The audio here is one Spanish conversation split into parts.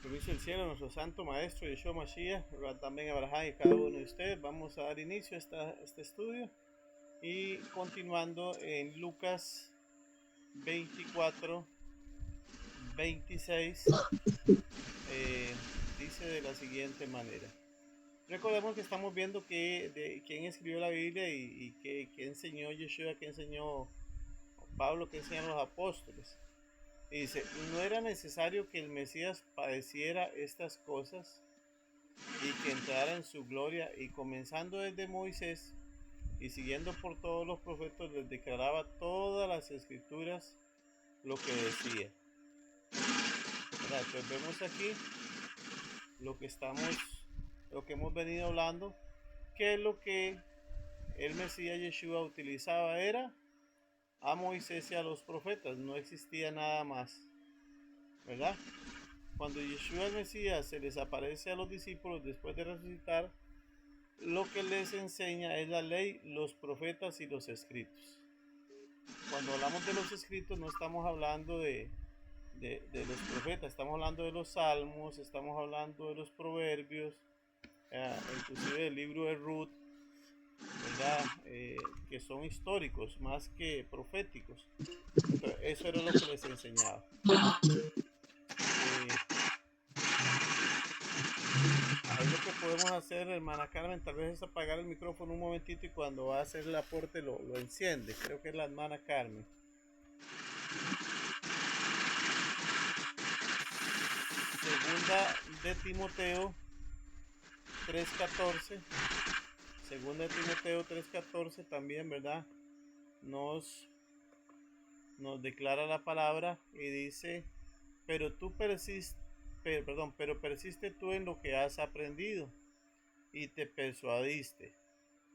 Servicio del cielo, nuestro santo maestro Yeshua Mashiach, también Abraham y cada uno de ustedes. Vamos a dar inicio a este estudio y continuando en Lucas 24, 26, dice de la siguiente manera. Recordemos que estamos viendo de quién escribió la Biblia y qué enseñó Yeshua, qué enseñó Pablo, qué enseñaron los apóstoles. Y dice, no era necesario que el Mesías padeciera estas cosas y que entrara en su gloria, y comenzando desde Moisés y siguiendo por todos los profetas, les declaraba todas las escrituras lo que decía. Entonces vemos aquí lo que hemos venido hablando, que lo que el Mesías Yeshua utilizaba era a Moisés y a los profetas, no existía nada más, ¿verdad? Cuando Yeshua el Mesías se les aparece a los discípulos después de resucitar, lo que les enseña es la ley, los profetas y los escritos. Cuando hablamos de los escritos no estamos hablando de los profetas, estamos hablando de los salmos, estamos hablando de los proverbios, inclusive del libro de Ruth, ¿verdad? Que son históricos más que proféticos. Entonces, eso era lo que les enseñaba. Ahí lo que podemos hacer, hermana Carmen, tal vez es apagar el micrófono un momentito y cuando va a hacer el aporte lo enciende. Creo que es la hermana Carmen. Segunda de Timoteo 3:14. Segunda de Timoteo 3:14 también, ¿verdad? Nos declara la palabra y dice, pero persiste tú en lo que has aprendido y te persuadiste,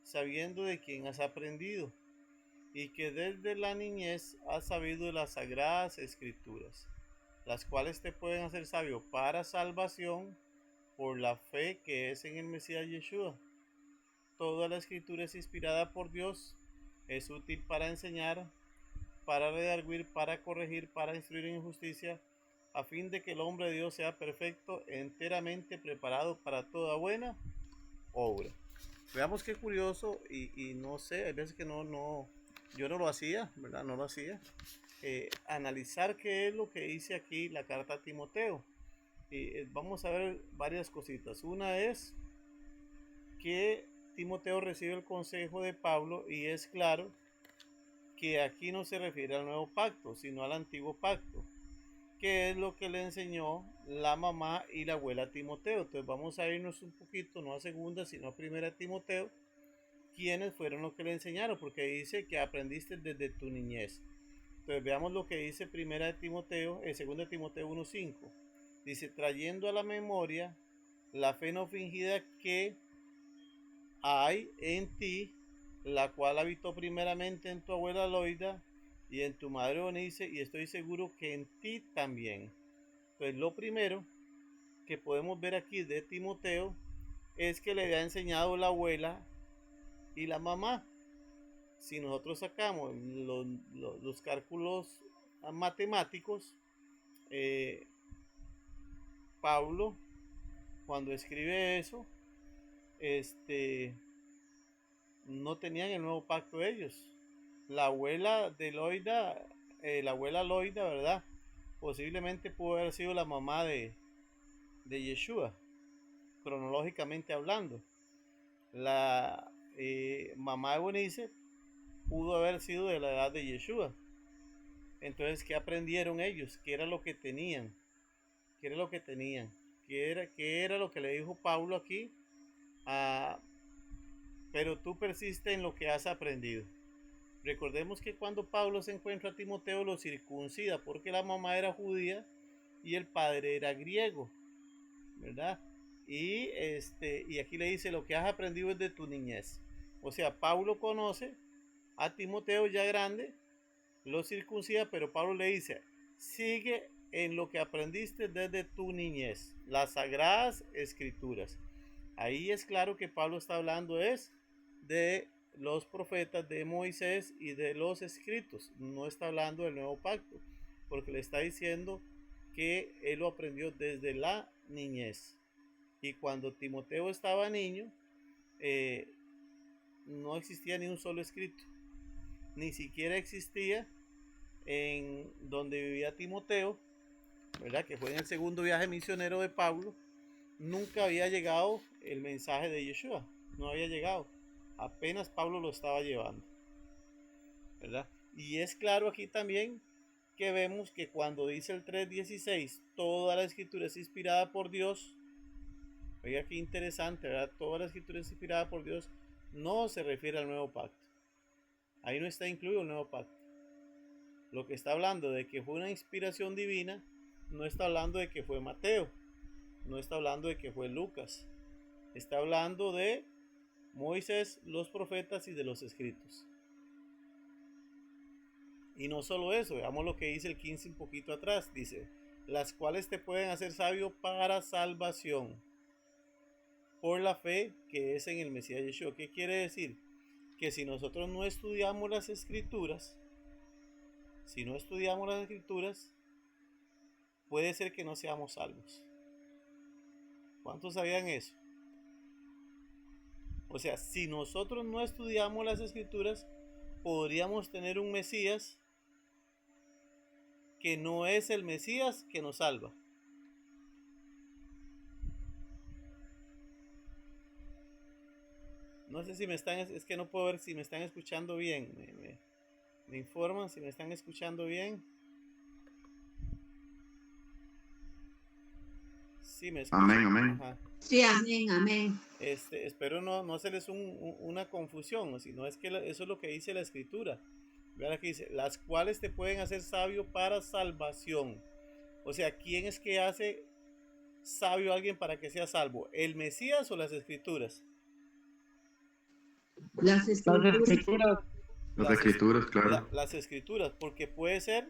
sabiendo de quién has aprendido y que desde la niñez has sabido de las sagradas escrituras, las cuales te pueden hacer sabio para salvación por la fe que es en el Mesías Yeshua. Toda la escritura es inspirada por Dios, es útil para enseñar, para redarguir, para corregir, para instruir en justicia, a fin de que el hombre de Dios sea perfecto, enteramente preparado para toda buena obra. Veamos qué curioso, y no sé, hay veces que yo no lo hacía, ¿verdad? No lo hacía. Analizar qué es lo que dice aquí la carta a Timoteo. Y vamos a ver varias cositas. Una es que Timoteo recibe el consejo de Pablo y es claro que aquí no se refiere al nuevo pacto, sino al antiguo pacto, que es lo que le enseñó la mamá y la abuela a Timoteo. Entonces vamos a irnos un poquito, no a segunda, sino a primera Timoteo, quiénes fueron los que le enseñaron, porque dice que aprendiste desde tu niñez. Entonces veamos lo que dice primera de Timoteo, segunda de Timoteo 1:5. Dice, trayendo a la memoria la fe no fingida que hay en ti, la cual habitó primeramente en tu abuela Loida y en tu madre Onice, y estoy seguro que en ti también. Entonces lo primero que podemos ver aquí de Timoteo es que le había enseñado la abuela y la mamá. Si nosotros sacamos los cálculos matemáticos, Pablo, cuando escribe eso, no tenían el nuevo pacto ellos. La abuela de Loida, la abuela Loida, ¿verdad? Posiblemente pudo haber sido la mamá de Yeshua, cronológicamente hablando. La mamá de Bonice pudo haber sido de la edad de Yeshua. Entonces, ¿qué aprendieron ellos? ¿Qué era lo que tenían? ¿Qué era lo que tenían? ¿Qué era lo que le dijo Pablo aquí? Pero tú persiste en lo que has aprendido. Recordemos que cuando Pablo se encuentra a Timoteo lo circuncida porque la mamá era judía y el padre era griego, ¿verdad? Y aquí le dice lo que has aprendido desde tu niñez. O sea, Pablo conoce a Timoteo ya grande, lo circuncida, pero Pablo le dice, sigue en lo que aprendiste desde tu niñez, las sagradas escrituras. Ahí es claro que Pablo está hablando de los profetas, de Moisés y de los escritos. No está hablando del nuevo pacto, porque le está diciendo que él lo aprendió desde la niñez. Y cuando Timoteo estaba niño, no existía ni un solo escrito. Ni siquiera existía en donde vivía Timoteo, ¿verdad? Que fue en el segundo viaje misionero de Pablo. Nunca había llegado el mensaje de Yeshua. No había llegado. Apenas Pablo lo estaba llevando, ¿verdad? Y es claro aquí también que vemos que cuando dice el 3:16, toda la escritura es inspirada por Dios. Oiga qué interesante, ¿verdad? Toda la escritura es inspirada por Dios. No se refiere al nuevo pacto. Ahí no está incluido el nuevo pacto. Lo que está hablando de que fue una inspiración divina, no está hablando de que fue Mateo, no está hablando de que fue Lucas. Está hablando de Moisés, los profetas y de los escritos. Y no solo eso, veamos lo que dice el 15 un poquito atrás. Dice, las cuales te pueden hacer sabio para salvación por la fe que es en el Mesías Yeshua. ¿Qué quiere decir? Que si nosotros no estudiamos las escrituras, puede ser que no seamos salvos. ¿Cuántos sabían eso? O sea, si nosotros no estudiamos las escrituras, podríamos tener un Mesías que no es el Mesías que nos salva. No sé si me están, es que no puedo ver si me están escuchando bien. Me informan si me están escuchando bien. Sí, me escuchan. Amén, amén. Ajá. Sí, amén, amén. Espero no hacerles una confusión, sino es que eso es lo que dice la escritura. Vean aquí dice, las cuales te pueden hacer sabio para salvación. O sea, ¿quién es que hace sabio a alguien para que sea salvo? ¿El Mesías o las escrituras? Las escrituras. Las escrituras, claro. Las escrituras, porque puede ser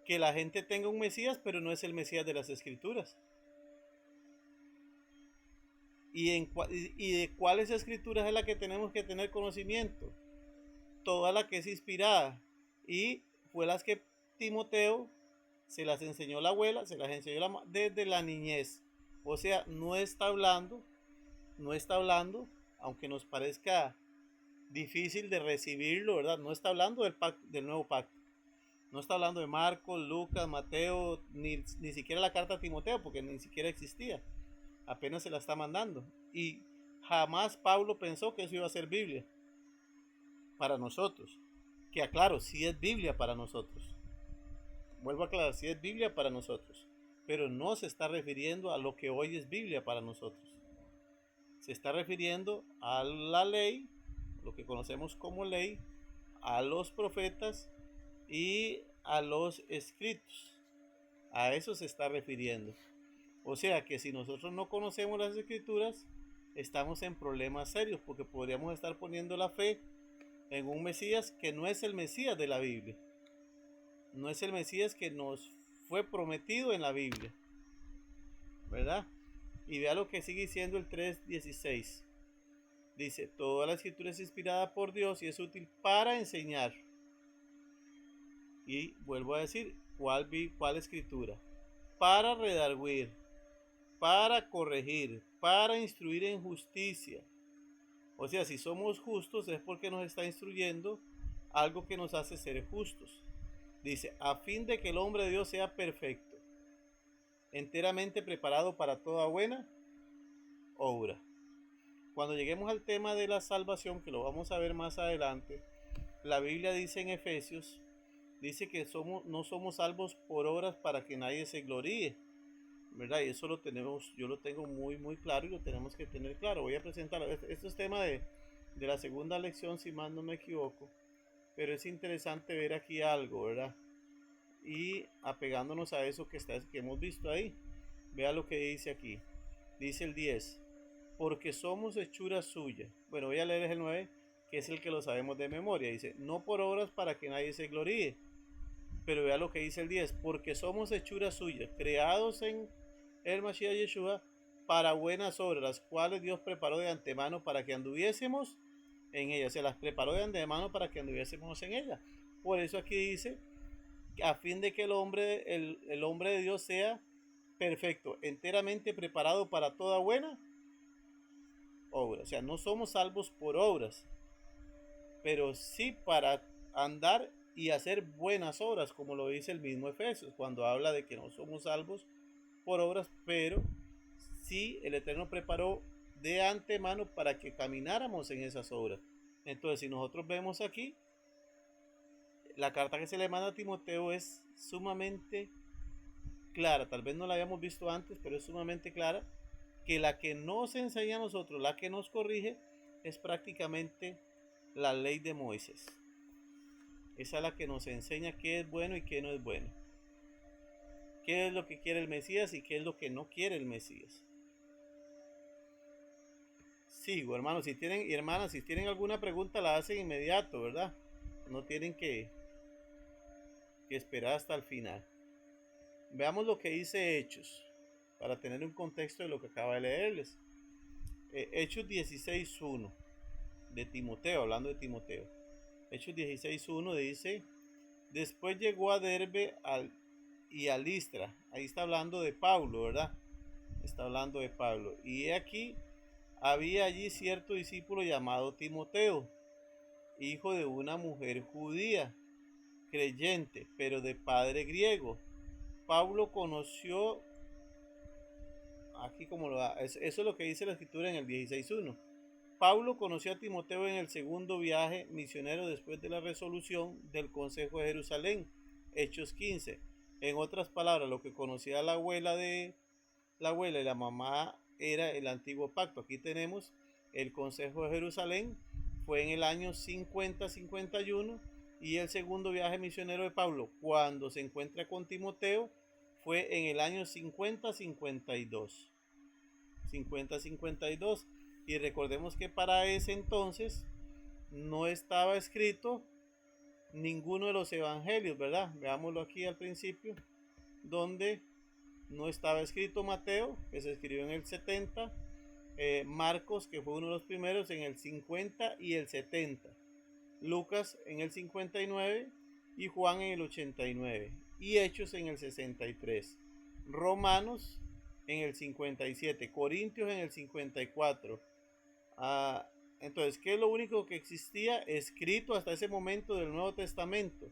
que la gente tenga un Mesías, pero no es el Mesías de las escrituras. ¿Y de cuáles escrituras es la que tenemos que tener conocimiento? Toda la que es inspirada. Y fue las que Timoteo se las enseñó la abuela, se las enseñó desde la niñez. O sea, no está hablando, aunque nos parezca difícil de recibirlo, ¿verdad? No está hablando del nuevo pacto. No está hablando de Marcos, Lucas, Mateo, ni siquiera la carta a Timoteo, porque ni siquiera existía. Apenas se la está mandando. Y jamás Pablo pensó que eso iba a ser Biblia para nosotros. Que aclaro, sí es Biblia para nosotros. Vuelvo a aclarar, sí es Biblia para nosotros. Pero no se está refiriendo a lo que hoy es Biblia para nosotros. Se está refiriendo a la ley, lo que conocemos como ley, a los profetas y a los escritos. A eso se está refiriendo. O sea que si nosotros no conocemos las escrituras, estamos en problemas serios, porque podríamos estar poniendo la fe en un Mesías que no es el Mesías de la Biblia. No es el Mesías que nos fue prometido en la Biblia, ¿verdad? Y vea lo que sigue diciendo el 3:16. Dice, toda la escritura es inspirada por Dios y es útil para enseñar. Y vuelvo a decir, ¿cuál escritura? Para redarguir, para corregir, para instruir en justicia. O sea, si somos justos es porque nos está instruyendo algo que nos hace ser justos. Dice, a fin de que el hombre de Dios sea perfecto, enteramente preparado para toda buena obra. Cuando lleguemos al tema de la salvación, que lo vamos a ver más adelante, la Biblia dice en Efesios, dice que no somos salvos por obras para que nadie se gloríe, ¿verdad? Y eso yo lo tengo muy muy claro y lo tenemos que tener claro. Voy a presentarlo. Esto es tema de la segunda lección, si más no me equivoco, pero es interesante ver aquí algo, ¿verdad? Y apegándonos a eso que hemos visto ahí, vea lo que dice aquí. Dice el 10, porque somos hechura suya. Bueno, voy a leer el 9, que es el que lo sabemos de memoria. Dice, no por obras para que nadie se gloríe. Pero vea lo que dice el 10, porque somos hechura suya, creados en el Mashiach Yeshua para buenas obras, las cuales Dios preparó de antemano para que anduviésemos en ellas. Se las preparó de antemano para que anduviésemos en ellas. Por eso aquí dice a fin de que el hombre de Dios sea perfecto, enteramente preparado para toda buena obra. O sea, no somos salvos por obras, pero sí para andar y hacer buenas obras, como lo dice el mismo Efesios, cuando habla de que no somos salvos por obras, pero sí el Eterno preparó de antemano para que camináramos en esas obras. Entonces, si nosotros vemos aquí, la carta que se le manda a Timoteo es sumamente clara, tal vez no la habíamos visto antes, pero es sumamente clara, que la que nos enseña a nosotros, la que nos corrige, es prácticamente la ley de Moisés. Esa es la que nos enseña qué es bueno y qué no es bueno, qué es lo que quiere el Mesías y qué es lo que no quiere el Mesías. Sigo, hermanos, si tienen, y hermanas, si tienen alguna pregunta la hacen inmediato, ¿verdad? No tienen que esperar hasta el final. Veamos lo que dice Hechos, para tener un contexto de lo que acaba de leerles. Hechos 16.1 de Timoteo, hablando de Timoteo. Hechos 16.1 dice: después llegó a Derbe y a Listra. Ahí está hablando de Pablo, ¿verdad? Está hablando de Pablo. Y aquí había allí cierto discípulo llamado Timoteo, hijo de una mujer judía, creyente, pero de padre griego. Pablo conoció, aquí como lo da, eso es lo que dice la escritura en el 16.1. Pablo conoció a Timoteo en el segundo viaje misionero después de la resolución del Consejo de Jerusalén, Hechos 15. En otras palabras, lo que conocía la abuela y la mamá era el antiguo pacto. Aquí tenemos el Consejo de Jerusalén, fue en el año 50-51, y el segundo viaje misionero de Pablo, cuando se encuentra con Timoteo, fue en el año 50-52. 50-52. Y recordemos que para ese entonces no estaba escrito ninguno de los evangelios, ¿verdad? Veámoslo aquí al principio, donde no estaba escrito Mateo, que se escribió en el 70, Marcos, que fue uno de los primeros, en el 50 y el 70, Lucas en el 59 y Juan en el 89, y Hechos en el 63, Romanos en el 57, Corintios en el 54. Entonces, ¿qué es lo único que existía escrito hasta ese momento del Nuevo Testamento?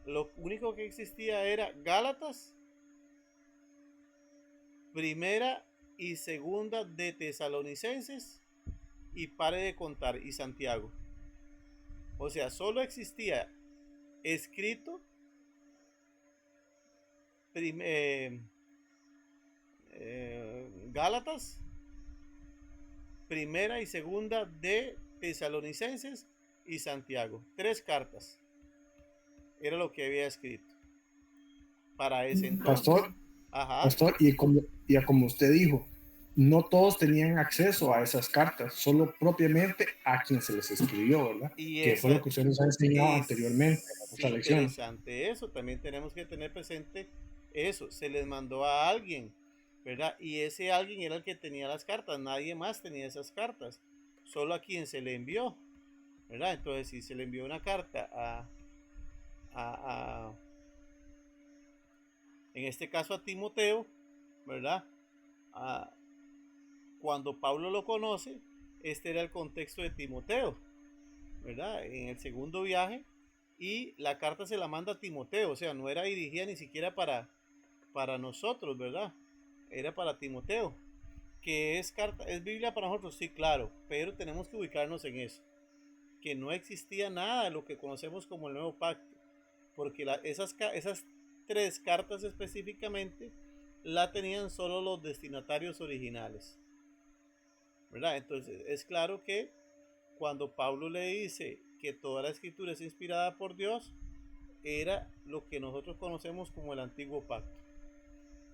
Lo único que existía era Gálatas, Primera y Segunda de Tesalonicenses, y pare de contar, y Santiago. O sea, solo existía escrito Gálatas, Primera y Segunda de Tesalonicenses y Santiago. 3 cartas era lo que había escrito para ese entonces. Pastor, y como usted dijo, no todos tenían acceso a esas cartas, solo propiamente a quien se les escribió, ¿verdad? Y que fue lo que usted nos ha enseñado anteriormente en nuestra lección. Interesante eso, también tenemos que tener presente eso, se les mandó a alguien, ¿verdad? Y ese alguien era el que tenía las cartas, nadie más tenía esas cartas, solo a quien se le envió, ¿verdad? Entonces, si se le envió una carta en este caso a Timoteo, ¿verdad? Cuando Pablo lo conoce, este era el contexto de Timoteo, ¿verdad? En el segundo viaje, y la carta se la manda a Timoteo, o sea, no era dirigida ni siquiera para nosotros, ¿verdad? Era para Timoteo. Que es carta, es Biblia para nosotros, sí, claro, pero tenemos que ubicarnos en eso, que no existía nada de lo que conocemos como el Nuevo Pacto, porque esas 3 cartas específicamente la tenían solo los destinatarios originales, ¿verdad? Entonces es claro que cuando Pablo le dice que toda la escritura es inspirada por Dios, era lo que nosotros conocemos como el Antiguo Pacto.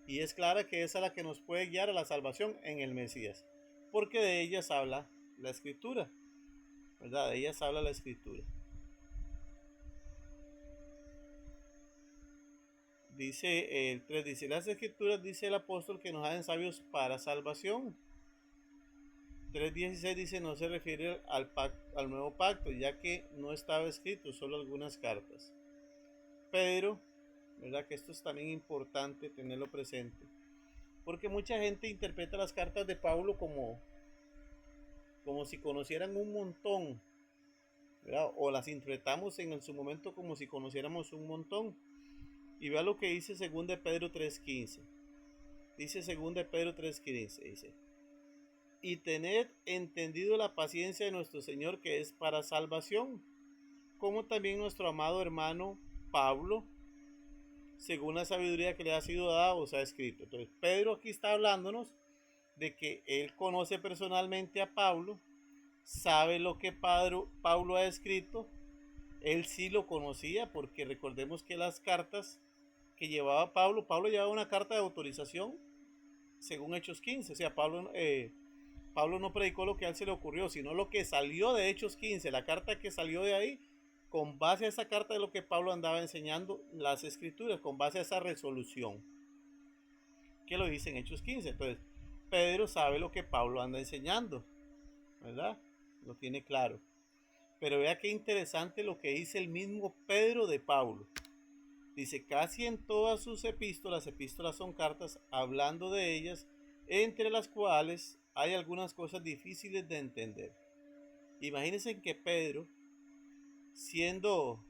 Y es clara que esa es la que nos puede guiar a la salvación en el Mesías, porque de ellas habla la escritura, ¿verdad? De ellas habla la escritura. Dice el 3, dice: las escrituras, dice el apóstol, que nos hacen sabios para salvación. 3.16 dice: no se refiere al nuevo pacto, ya que no estaba escrito, solo algunas cartas. Pedro ¿verdad? Que esto es también importante tenerlo presente. Porque mucha gente interpreta las cartas de Pablo como si conocieran un montón, ¿verdad? O las interpretamos en su momento como si conociéramos un montón. Y vea lo que dice 2 de Pedro 3:15. Dice 2 de Pedro 3:15, dice: y tened entendido la paciencia de nuestro Señor, que es para salvación, como también nuestro amado hermano Pablo, según la sabiduría que le ha sido dada, os ha escrito. Entonces Pedro aquí está hablándonos de que él conoce personalmente a Pablo, sabe lo que Pablo ha escrito. Él sí lo conocía, porque recordemos que las cartas que llevaba Pablo llevaba una carta de autorización según Hechos 15. O sea, Pablo no predicó lo que a él se le ocurrió, sino lo que salió de Hechos 15, la carta que salió de ahí, con base a esa carta de lo que Pablo andaba enseñando, las escrituras, con base a esa resolución que lo dice en Hechos 15. Entonces, Pedro sabe lo que Pablo anda enseñando, ¿verdad? Lo tiene claro. Pero vea qué interesante lo que dice el mismo Pedro de Pablo. Dice: casi en todas sus epístolas son cartas hablando de ellas, entre las cuales hay algunas cosas difíciles de entender. Imagínense que Pedro, siendo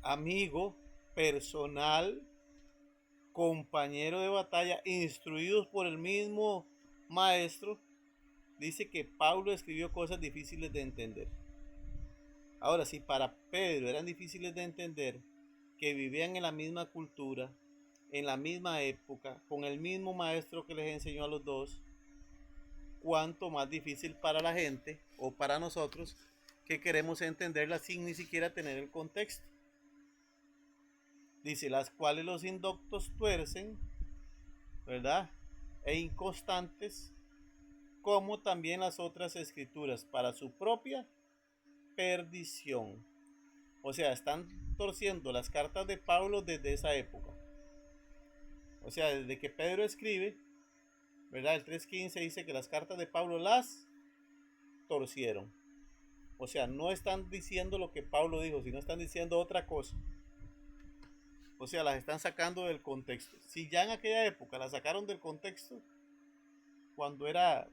amigo personal, compañero de batalla, instruidos por el mismo maestro, dice que Pablo escribió cosas difíciles de entender. Ahora, si para Pedro eran difíciles de entender, que vivían en la misma cultura, en la misma época, con el mismo maestro que les enseñó a los dos, cuánto más difícil para la gente o para nosotros que queremos entenderla sin ni siquiera tener el contexto. Dice: las cuales los indoctos tuercen, ¿verdad? E inconstantes, como también las otras escrituras, para su propia perdición. O sea, están torciendo las cartas de Pablo desde esa época. O sea, desde que Pedro escribe, ¿verdad? El 3:15 dice que las cartas de Pablo las torcieron. O sea, no están diciendo lo que Pablo dijo, sino están diciendo otra cosa. O sea, las están sacando del contexto. Si ya en aquella época las sacaron del contexto, cuando era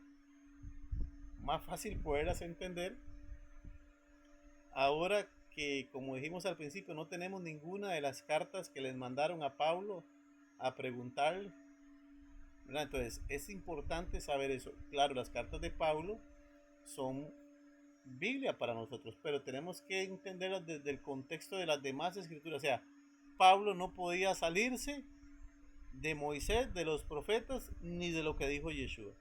más fácil poderlas entender, ahora que, como dijimos al principio, no tenemos ninguna de las cartas que les mandaron a Pablo a preguntarle, ¿verdad? Entonces es importante saber eso. Claro, las cartas de Pablo son Biblia para nosotros, pero tenemos que entenderlas desde el contexto de las demás escrituras. O sea, Pablo no podía salirse de Moisés, de los profetas, ni de lo que dijo Yeshua.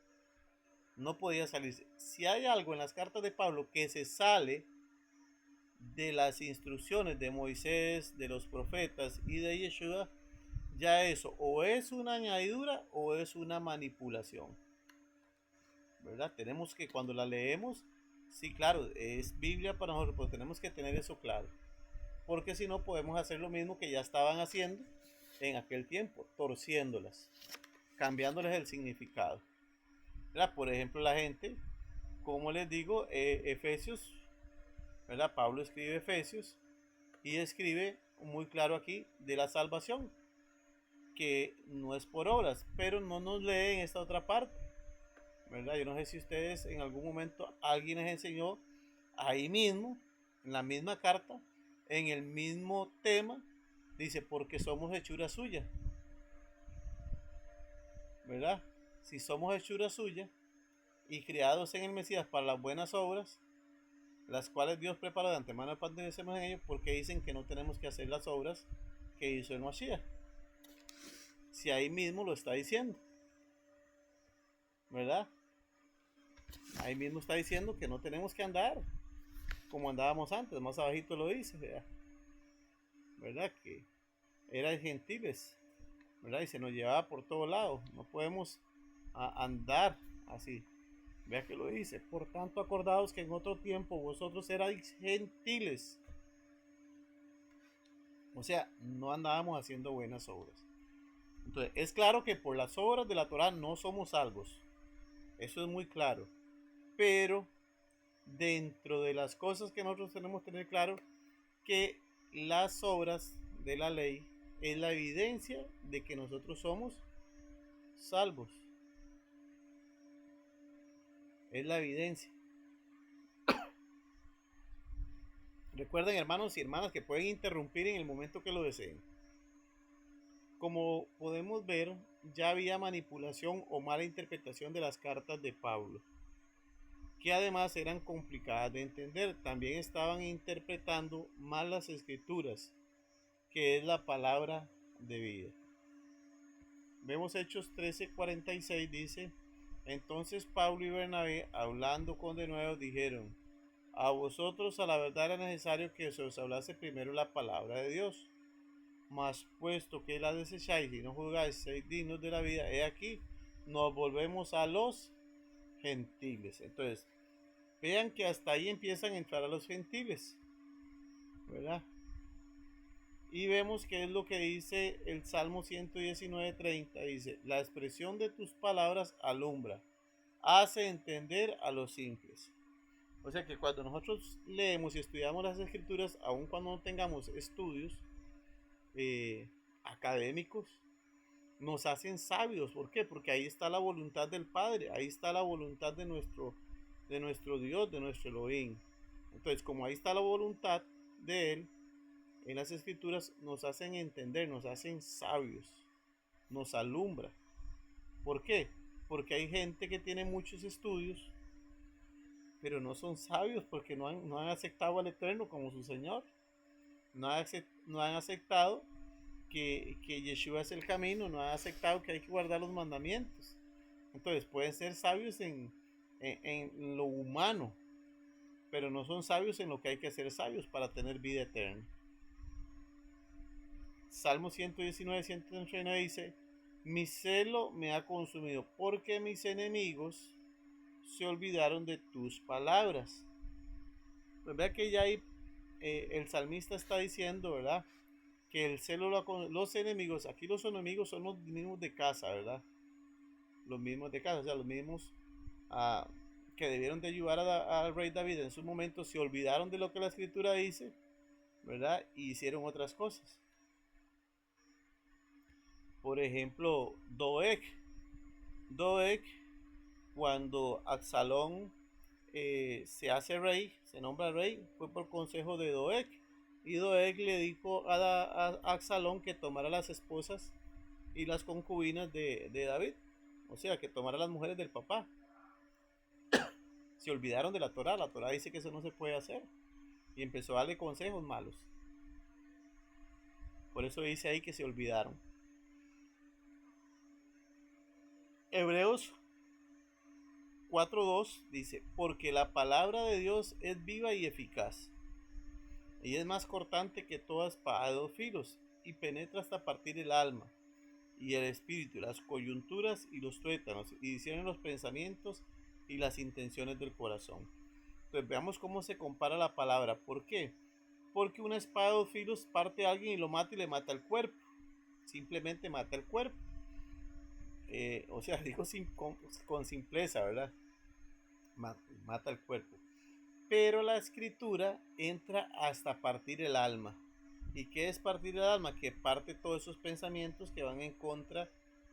No podía salirse. Si hay algo en las cartas de Pablo que se sale de las instrucciones de Moisés, de los profetas y de Yeshua, ya eso o es una añadidura o es una manipulación, ¿verdad? Tenemos que, cuando la leemos, sí, claro, es Biblia para nosotros, pero tenemos que tener eso claro, porque si no podemos hacer lo mismo que ya estaban haciendo en aquel tiempo, torciéndolas, cambiándoles el significado, ¿verdad? Por ejemplo, la gente, como les digo, Efesios, ¿verdad? Pablo escribe Efesios y escribe muy claro aquí de la salvación, que no es por obras, pero no nos lee en esta otra parte, ¿verdad? Yo no sé si ustedes en algún momento alguien les enseñó ahí mismo, en la misma carta, en el mismo tema, dice: porque somos hechura suya, ¿verdad? Si somos hechura suya y creados en el Mesías para las buenas obras, las cuales Dios preparó de antemano para que hacemos en ellos, porque dicen que no tenemos que hacer las obras que hizo el Mashiach. Si ahí mismo lo está diciendo, ¿verdad? Ahí mismo está diciendo que no tenemos que andar como andábamos antes. Más abajito lo dice, ¿verdad? Que eran gentiles, ¿verdad? Y se nos llevaba por todos lados. No podemos andar así. Vea que lo dice: por tanto, acordaos que en otro tiempo vosotros erais gentiles. O sea, no andábamos haciendo buenas obras. Entonces, es claro que por las obras de la Torah no somos salvos. Eso es muy claro. Pero dentro de las cosas que nosotros tenemos que tener claro, que las obras de la ley es la evidencia de que nosotros somos salvos. Es la evidencia. Recuerden, hermanos y hermanas, que pueden interrumpir en el momento que lo deseen. Como podemos ver, ya había manipulación o mala interpretación de las cartas de Pablo, que además eran complicadas de entender. También estaban interpretando mal las escrituras, que es la palabra de vida. Vemos Hechos 13:46, dice: entonces Pablo y Bernabé, hablando con denuedo, dijeron: a vosotros a la verdad era necesario que se os hablase primero la palabra de Dios, mas puesto que la desecháis y no juzgáis ser dignos de la vida, he aquí, nos volvemos a los gentiles. Entonces, vean que hasta ahí empiezan a entrar a los gentiles, ¿verdad? Y vemos que es lo que dice el Salmo 119:30, dice: la expresión de tus palabras alumbra, hace entender a los simples. O sea que cuando nosotros leemos y estudiamos las escrituras, aun cuando no tengamos estudios académicos, nos hacen sabios. ¿Por qué? Porque ahí está la voluntad del Padre, ahí está la voluntad de nuestro Dios, de nuestro Elohim. Entonces, como ahí está la voluntad de Él, en las escrituras nos hacen entender, nos hacen sabios, nos alumbra. ¿Por qué? Porque hay gente que tiene muchos estudios, pero no son sabios porque no han aceptado al Eterno como su Señor. No han aceptado que Yeshua es el camino, no han aceptado que hay que guardar los mandamientos. Entonces pueden ser sabios en lo humano, pero no son sabios en lo que hay que ser sabios para tener vida eterna. Salmo 119:139 dice: mi celo me ha consumido porque mis enemigos se olvidaron de tus palabras. Pues vea que ya ahí el salmista está diciendo, ¿verdad?, que el celo los enemigos, aquí los enemigos son los mismos de casa, ¿verdad? Los mismos de casa, o sea, los mismos que debieron de ayudar al rey David en su momento, se olvidaron de lo que la escritura dice, ¿verdad? Y hicieron otras cosas. Por ejemplo, Doeg, cuando Absalón se hace rey, se nombra rey, fue por consejo de Doeg. Y Doeg le dijo a Absalón que tomara las esposas y las concubinas de David, o sea, que tomara las mujeres del papá. Se olvidaron de la Torá dice que eso no se puede hacer, y empezó a darle consejos malos. Por eso dice ahí que se olvidaron. Hebreos 4:2 dice: porque la palabra de Dios es viva y eficaz, y es más cortante que toda espada de 2 filos, y penetra hasta partir el alma y el espíritu, las coyunturas y los tuétanos, y discierne los pensamientos y las intenciones del corazón. Entonces veamos cómo se compara la palabra. ¿Por qué? Porque una espada de 2 filos parte a alguien y lo mata y le mata el cuerpo. Simplemente mata el cuerpo. O sea, digo con simpleza, ¿verdad? Mata el cuerpo. Pero la escritura entra hasta partir el alma. ¿Y qué es partir el alma? Que parte todos esos pensamientos que van en contra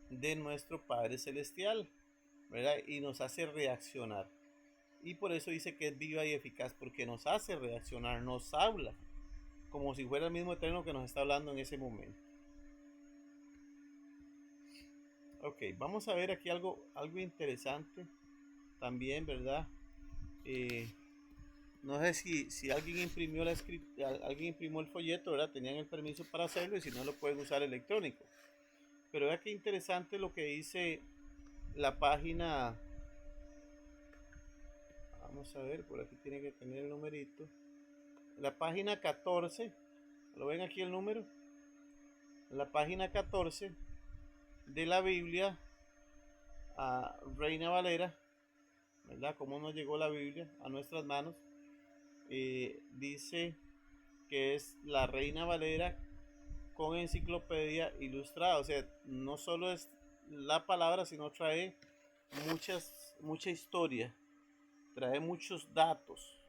de nuestro Padre Celestial, ¿verdad? Y nos hace reaccionar. Y por eso dice que es viva y eficaz, porque nos hace reaccionar, nos habla, como si fuera el mismo Eterno que nos está hablando en ese momento. Ok, vamos a ver aquí algo interesante también, ¿verdad? No sé si alguien imprimió alguien imprimió el folleto, ¿verdad? Tenían el permiso para hacerlo, y si no, lo pueden usar electrónico. Pero vea qué interesante lo que dice la página. Vamos a ver, por aquí tiene que tener el numerito. La página 14, ¿lo ven aquí el número? La página 14 de la Biblia a Reina Valera, ¿verdad? ¿Cómo nos llegó la Biblia a nuestras manos? Dice que es la Reina Valera con enciclopedia ilustrada. O sea, no solo es la palabra, sino trae mucha historia, trae muchos datos.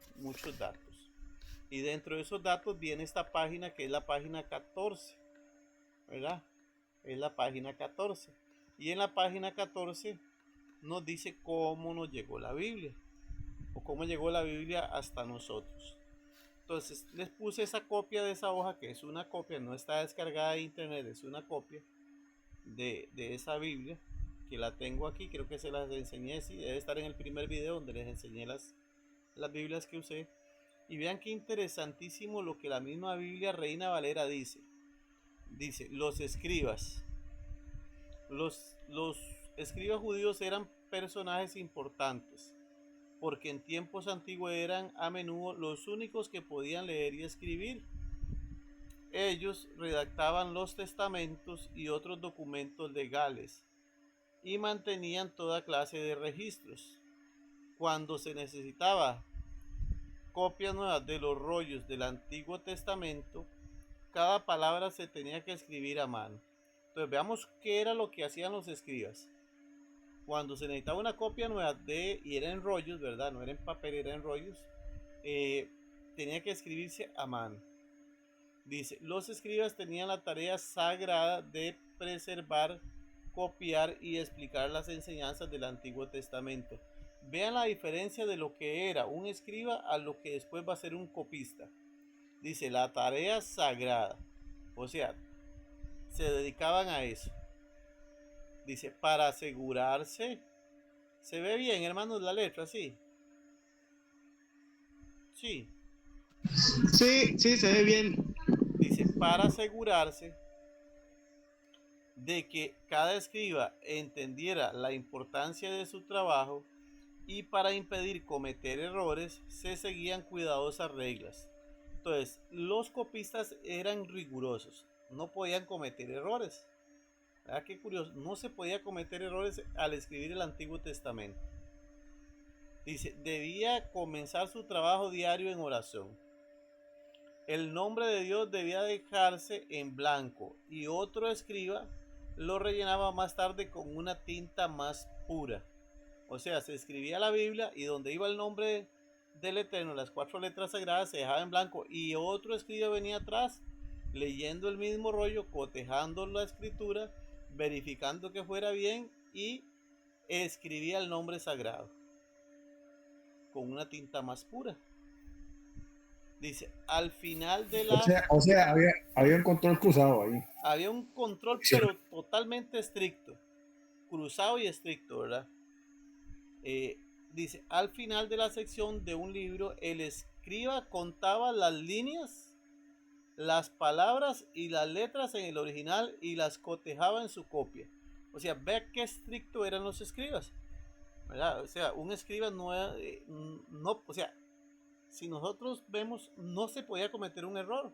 Y dentro de esos datos viene esta página que es la página 14, ¿verdad? Es la página 14. Y en la página 14 nos dice cómo nos llegó la Biblia o cómo llegó la Biblia hasta nosotros. Entonces les puse esa copia de esa hoja, que es una copia, no está descargada de internet, es una copia de esa Biblia, que la tengo aquí, creo que se las enseñé, sí, debe estar en el primer video donde les enseñé las Biblias que usé. Y vean qué interesantísimo lo que la misma Biblia Reina Valera dice. Dice, los escribas judíos eran personajes importantes, porque en tiempos antiguos eran a menudo los únicos que podían leer y escribir. Ellos redactaban los testamentos y otros documentos legales y mantenían toda clase de registros. Cuando se necesitaba copias nuevas de los rollos del Antiguo Testamento, cada palabra se tenía que escribir a mano. Entonces veamos qué era lo que hacían los escribas. Cuando se necesitaba una copia nueva y era en rollos, ¿verdad? No era en papel, era en rollos, tenía que escribirse a mano. Dice, los escribas tenían la tarea sagrada de preservar, copiar y explicar las enseñanzas del Antiguo Testamento. Vean la diferencia de lo que era un escriba a lo que después va a ser un copista. Dice, la tarea sagrada. O sea, se dedicaban a eso. Dice, para asegurarse. ¿Se ve bien, hermanos, la letra? Sí. Sí. Sí, se ve bien. Dice, para asegurarse de que cada escriba entendiera la importancia de su trabajo y para impedir cometer errores, se seguían cuidadosas reglas. Entonces, los copistas eran rigurosos, no podían cometer errores. ¿Verdad? Qué curioso, no se podía cometer errores al escribir el Antiguo Testamento. Dice, debía comenzar su trabajo diario en oración. El nombre de Dios debía dejarse en blanco y otro escriba lo rellenaba más tarde con una tinta más pura. O sea, se escribía la Biblia y donde iba el nombre del Eterno, las 4 letras sagradas, se dejaba en blanco y otro escriba venía atrás leyendo el mismo rollo, cotejando la escritura, verificando que fuera bien y escribía el nombre sagrado con una tinta más pura. Dice, al final de la... O sea, había un control cruzado ahí. Había un control, Sí. pero totalmente estricto. Cruzado y estricto, ¿verdad? Dice, al final de la sección de un libro, el escriba contaba las líneas, las palabras y las letras en el original y las cotejaba en su copia. O sea, vea qué estricto eran los escribas, ¿verdad? O sea, un escriba no, o sea, si nosotros vemos, no se podía cometer un error.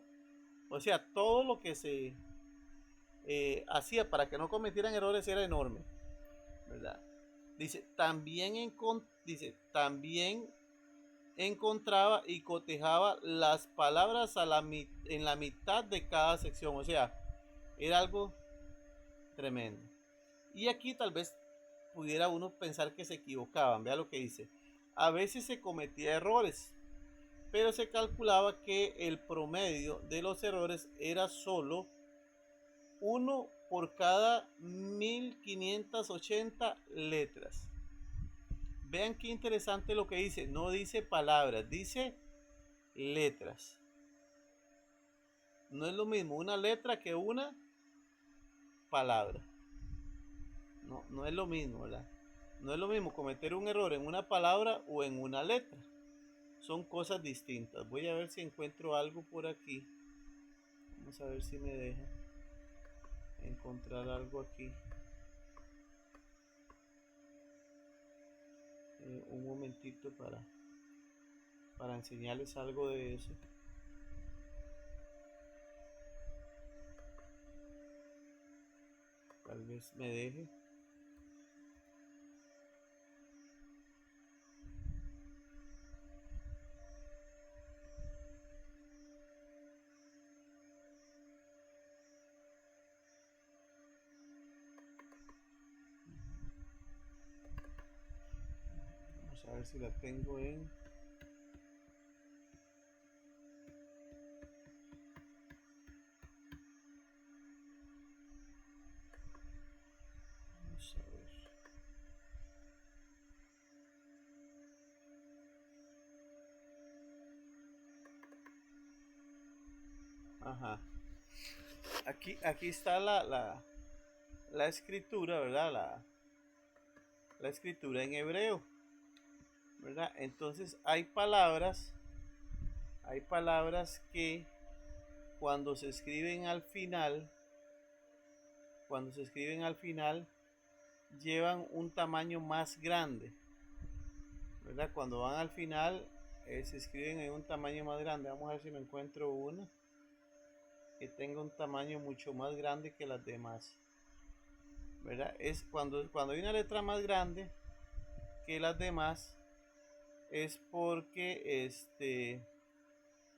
O sea, todo lo que se hacía para que no cometieran errores era enorme, ¿verdad? Dice, también encontraba y cotejaba las palabras en la mitad de cada sección. O sea, era algo tremendo. Y aquí tal vez pudiera uno pensar que se equivocaban. Vea lo que dice. A veces se cometía errores, pero se calculaba que el promedio de los errores era solo uno por cada 1580 letras. Vean qué interesante lo que dice. No dice palabras, dice letras. No es lo mismo una letra que una palabra. No es lo mismo, ¿verdad? No es lo mismo cometer un error en una palabra o en una letra. Son cosas distintas. Voy a ver si encuentro algo por aquí. Vamos a ver si me deja encontrar algo aquí. Un momentito para enseñarles algo de eso. Tal vez me deje. Vamos a ver si la tengo en... Ajá. Aquí está la escritura, ¿verdad? La escritura en hebreo, ¿verdad? Entonces hay palabras que cuando se escriben al final, llevan un tamaño más grande, ¿verdad? Cuando van al final se escriben en un tamaño más grande. Vamos a ver si me encuentro una que tenga un tamaño mucho más grande que las demás, ¿verdad? Es cuando hay una letra más grande que las demás, es porque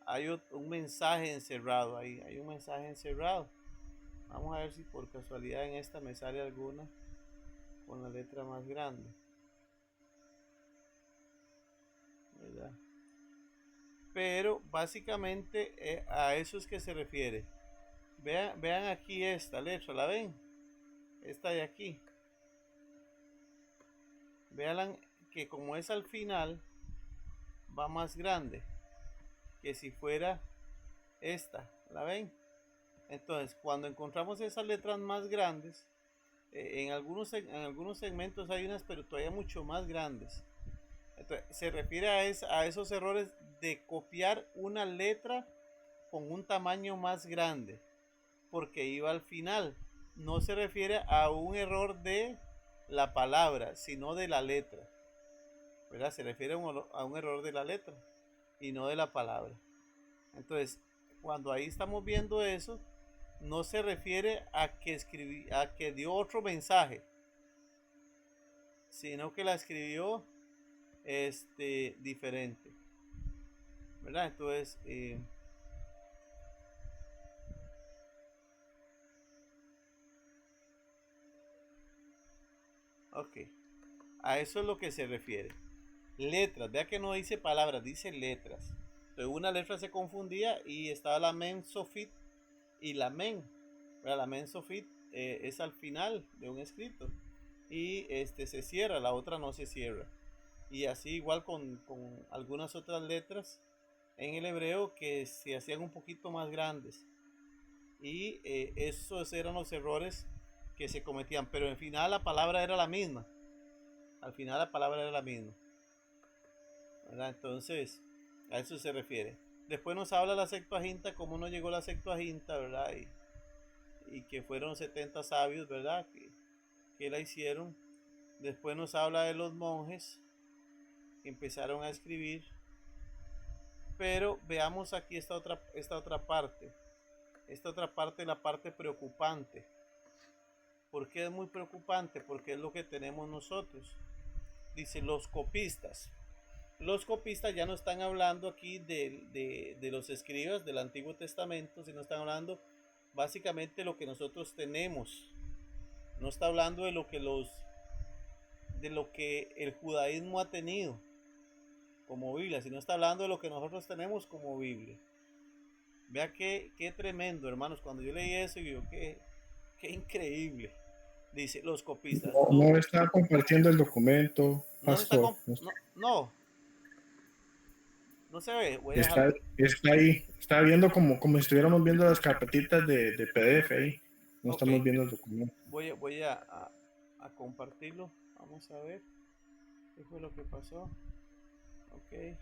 hay un mensaje encerrado ahí, hay un mensaje encerrado. Vamos a ver si por casualidad en esta me sale alguna con la letra más grande, ¿verdad? Pero básicamente a eso es que se refiere. Vean aquí esta letra, ¿la ven? Esta de aquí. Vean que como es al final, va más grande que si fuera esta, ¿la ven? Entonces, cuando encontramos esas letras más grandes, en algunos segmentos hay unas, pero todavía mucho más grandes. Entonces, se refiere a esos errores de copiar una letra con un tamaño más grande, porque iba al final. No se refiere a un error de la palabra, sino de la letra, ¿verdad? Se refiere a un error de la letra y no de la palabra. Entonces, cuando ahí estamos viendo eso, no se refiere a que dio otro mensaje, sino que la escribió diferente, ¿verdad? Entonces, ok, a eso es lo que se refiere. Letras, vea que no dice palabras, dice letras. Entonces una letra se confundía y estaba la men sofit y la men. La men sofit es al final de un escrito y se cierra, la otra no se cierra. Y así igual con algunas otras letras en el hebreo que se hacían un poquito más grandes. Y esos eran los errores que se cometían, pero al final la palabra era la misma. Al final la palabra era la misma, ¿verdad? Entonces, a eso se refiere. Después nos habla la Septuaginta, cómo no llegó la Septuaginta, ¿verdad? Y que fueron 70 sabios, ¿verdad? Que la hicieron. Después nos habla de los monjes que empezaron a escribir. Pero veamos aquí esta otra parte. Esta otra parte es la parte preocupante. ¿Por qué es muy preocupante? Porque es lo que tenemos nosotros. Dice los copistas. Los copistas ya no están hablando aquí de los escribas del Antiguo Testamento, sino están hablando básicamente de lo que nosotros tenemos. No está hablando de lo que el judaísmo ha tenido como Biblia, sino está hablando de lo que nosotros tenemos como Biblia. Vea qué tremendo, hermanos. Cuando yo leí eso, yo qué increíble. Dice los copistas. No está compartiendo el documento, pastor. No se ve. Está ahí. Está viendo como si estuviéramos viendo las carpetitas de PDF ahí. No Okay. Estamos viendo el documento. Voy a compartirlo. Vamos a ver qué fue lo que pasó. Ok.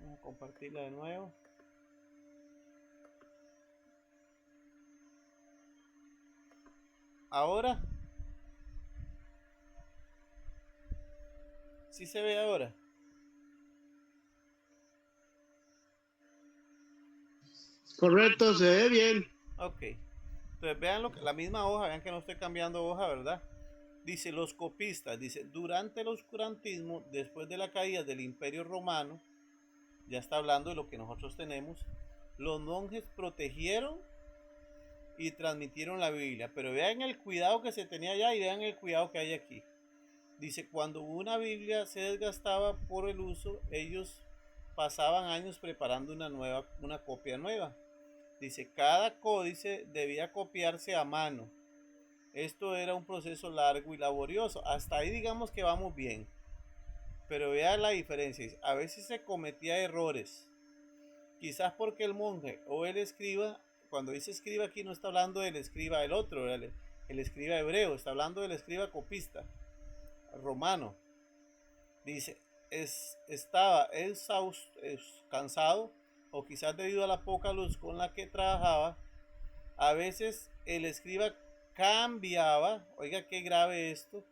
Vamos a compartirla de nuevo. Ahora. ¿Sí se ve ahora? Correcto, se ve bien. Ok. Entonces vean la misma hoja, vean que no estoy cambiando hoja, ¿verdad? Dice los copistas, dice, durante el oscurantismo, después de la caída del Imperio Romano, ya está hablando de lo que nosotros tenemos, los monjes protegieron y transmitieron la Biblia. Pero vean el cuidado que se tenía allá y vean el cuidado que hay aquí. Dice, cuando una Biblia se desgastaba por el uso, ellos pasaban años preparando una copia nueva. Dice, cada códice debía copiarse a mano. Esto era un proceso largo y laborioso. Hasta ahí digamos que vamos bien. Pero vea la diferencia. A veces se cometía errores. Quizás porque el monje o el escriba, cuando dice escriba aquí no está hablando del escriba del otro, el escriba hebreo, está hablando del escriba copista romano. Dice, estaba cansado, o quizás debido a la poca luz con la que trabajaba. A veces el escriba cambiaba, oiga qué grave esto,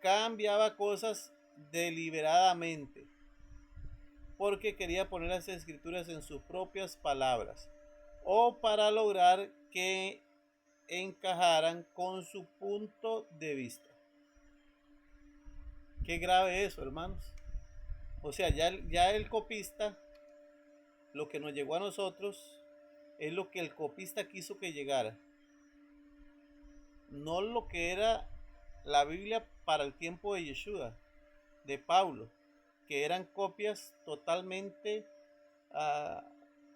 cambiaba cosas deliberadamente, porque quería poner las escrituras en sus propias palabras, o para lograr que encajaran con su punto de vista. Qué grave eso, hermanos. O sea, ya el copista, lo que nos llegó a nosotros, es lo que el copista quiso que llegara. No lo que era la Biblia para el tiempo de Yeshua, de Pablo, que eran copias totalmente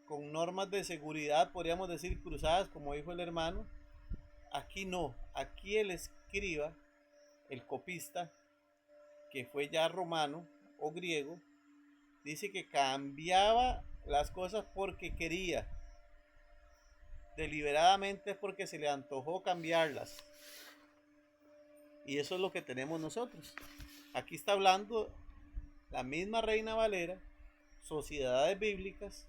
con normas de seguridad, podríamos decir cruzadas, como dijo el hermano. Aquí no, aquí el escriba, el copista, que fue ya romano o griego, dice que cambiaba las cosas porque quería, deliberadamente, porque se le antojó cambiarlas. Y eso es lo que tenemos nosotros. Aquí está hablando la misma Reina Valera, sociedades bíblicas,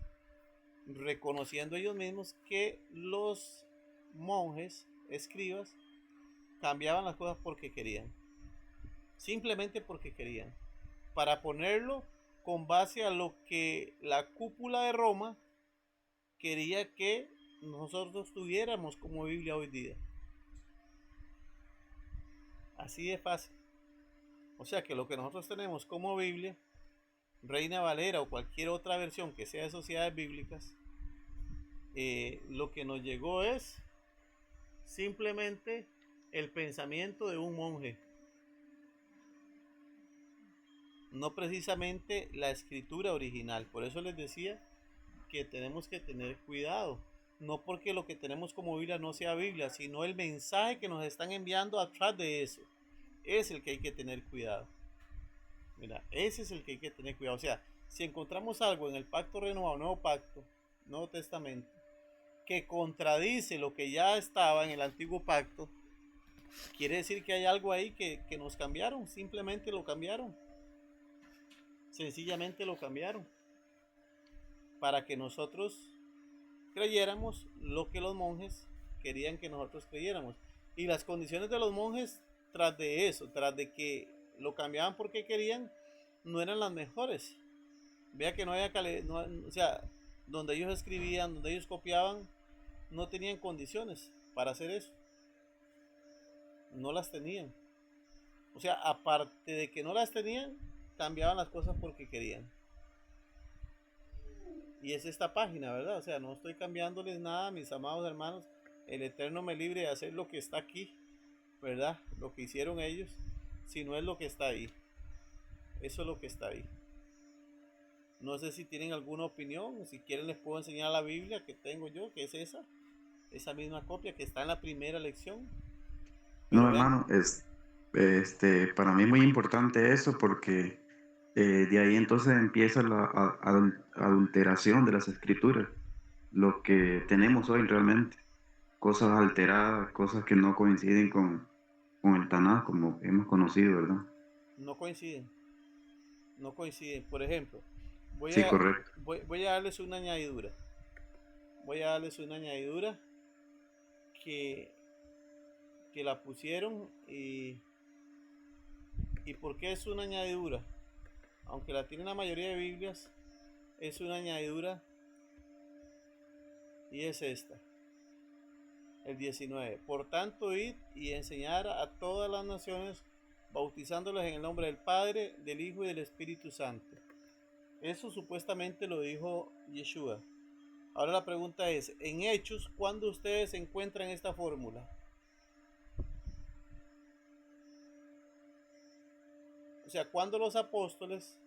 reconociendo ellos mismos que los monjes, escribas, cambiaban las cosas porque querían, simplemente porque querían, para ponerlo con base a lo que la cúpula de Roma quería que nosotros tuviéramos como Biblia hoy día. Así de fácil. O sea que lo que nosotros tenemos como Biblia, Reina Valera o cualquier otra versión que sea de sociedades bíblicas, lo que nos llegó es simplemente el pensamiento de un monje, no precisamente la escritura original. Por eso les decía que tenemos que tener cuidado, no porque lo que tenemos como Biblia no sea Biblia, sino el mensaje que nos están enviando atrás de eso es el que hay que tener cuidado. Mira, ese es el que hay que tener cuidado. O sea, si encontramos algo en el pacto renovado, nuevo pacto, Nuevo Testamento, que contradice lo que ya estaba en el antiguo pacto, quiere decir que hay algo ahí que nos cambiaron, simplemente lo cambiaron. Sencillamente lo cambiaron para que nosotros creyéramos lo que los monjes querían que nosotros creyéramos. Y las condiciones de los monjes tras de eso, tras de que lo cambiaban porque querían, no eran las mejores. Vea que no había o sea, donde ellos escribían, donde ellos copiaban, no tenían condiciones para hacer eso. No las tenían. O sea, aparte de que no las tenían, cambiaban las cosas porque querían. Y es esta página, ¿verdad? O sea, no estoy cambiándoles nada, mis amados hermanos. El Eterno me libre de hacer lo que está aquí, ¿verdad? Lo que hicieron ellos, si no es lo que está ahí. Eso es lo que está ahí. No sé si tienen alguna opinión, si quieren les puedo enseñar la Biblia que tengo yo, que es esa misma copia que está en la primera lección. No, hermano, para mí es muy importante eso porque de ahí entonces empieza la adulteración de las escrituras, lo que tenemos hoy realmente, cosas alteradas, cosas que no coinciden con el Tanaj como hemos conocido, ¿verdad? No coinciden. Por ejemplo, Sí, correcto. voy a darles una añadidura. Que la pusieron y ¿por qué es una añadidura? Aunque la tienen la mayoría de Biblias, es una añadidura, y es esta, el 19. Por tanto, id y enseñar a todas las naciones, bautizándolos en el nombre del Padre, del Hijo y del Espíritu Santo. Eso supuestamente lo dijo Yeshua. Ahora la pregunta es, en Hechos, ¿cuándo ustedes encuentran esta fórmula? O sea, ¿cuándo los apóstoles